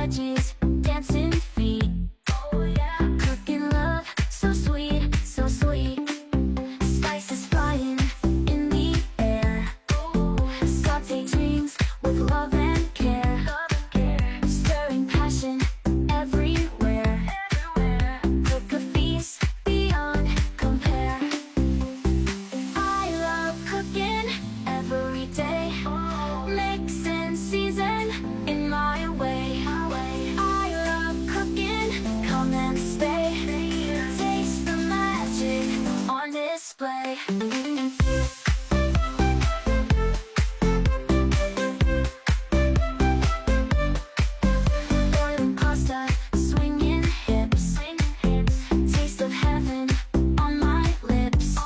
veggies, dancing feet. Oh yeah. Cooking love, so sweet, so sweet. Spices flying in the air. Saute dreams with love and care. Stirring passion everywhere. Cook a feast beyond compare. I love cooking every day. Mix and season in my way. I love cooking, come and stay. Taste the magic on display. Boiling pasta, swinging hips. Taste of heaven on my lips.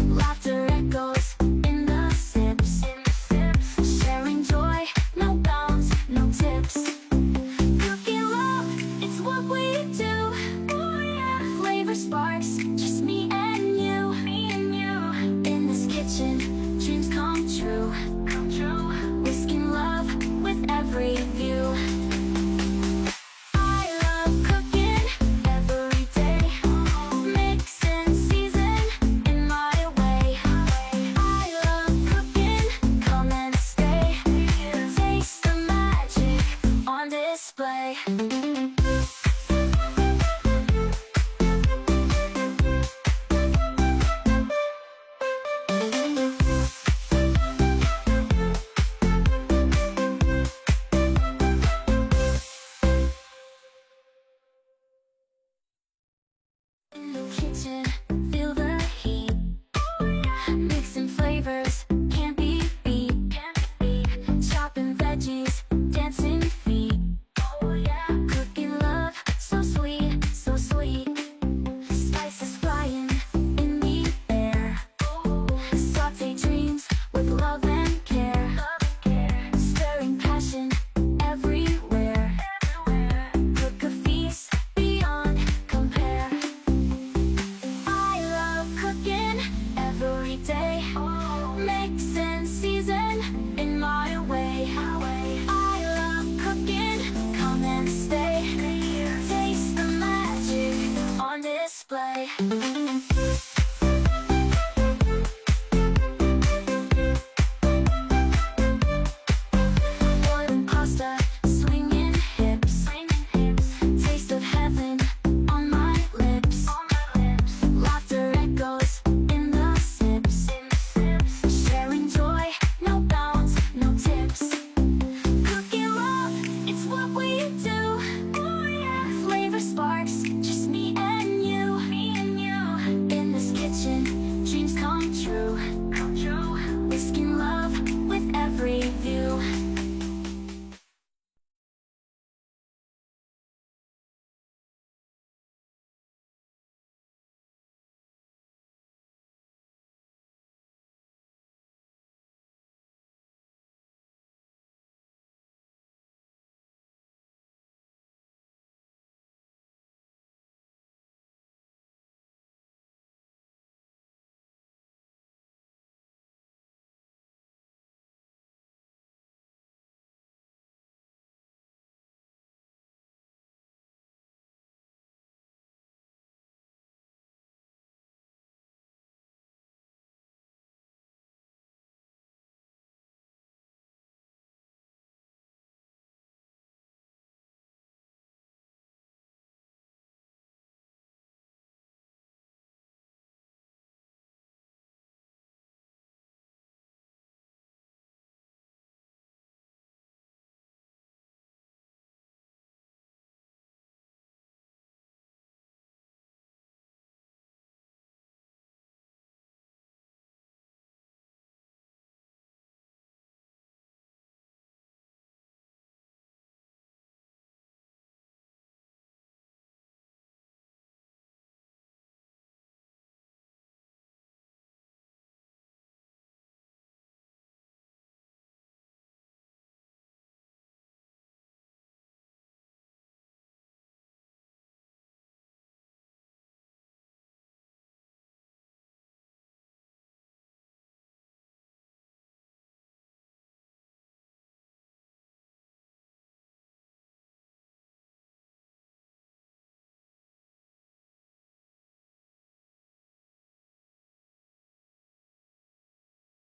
Laughter echoes in the sips. Sharing joy, no bounds, no tips. Cooking love, it's what we do. Flavor sparks, just me and you. In this kitchen, dreams come true. Whisking love with every view. I love cooking every day. Mix and season in my way. I love cooking, come and stay. Taste the magic on display. In the kitchen, feel the heat. Mixing flavors, can't be beat. Chopping veggies, dancing feet. Cooking love, so sweet, so sweet. Spices flying in the air. Saute dreams with love and care. Stirring passion everywhere. Cook a feast beyond compare. I love cooking every day. Mix and season in my way. I love cooking, come and stay. Taste the magic on display.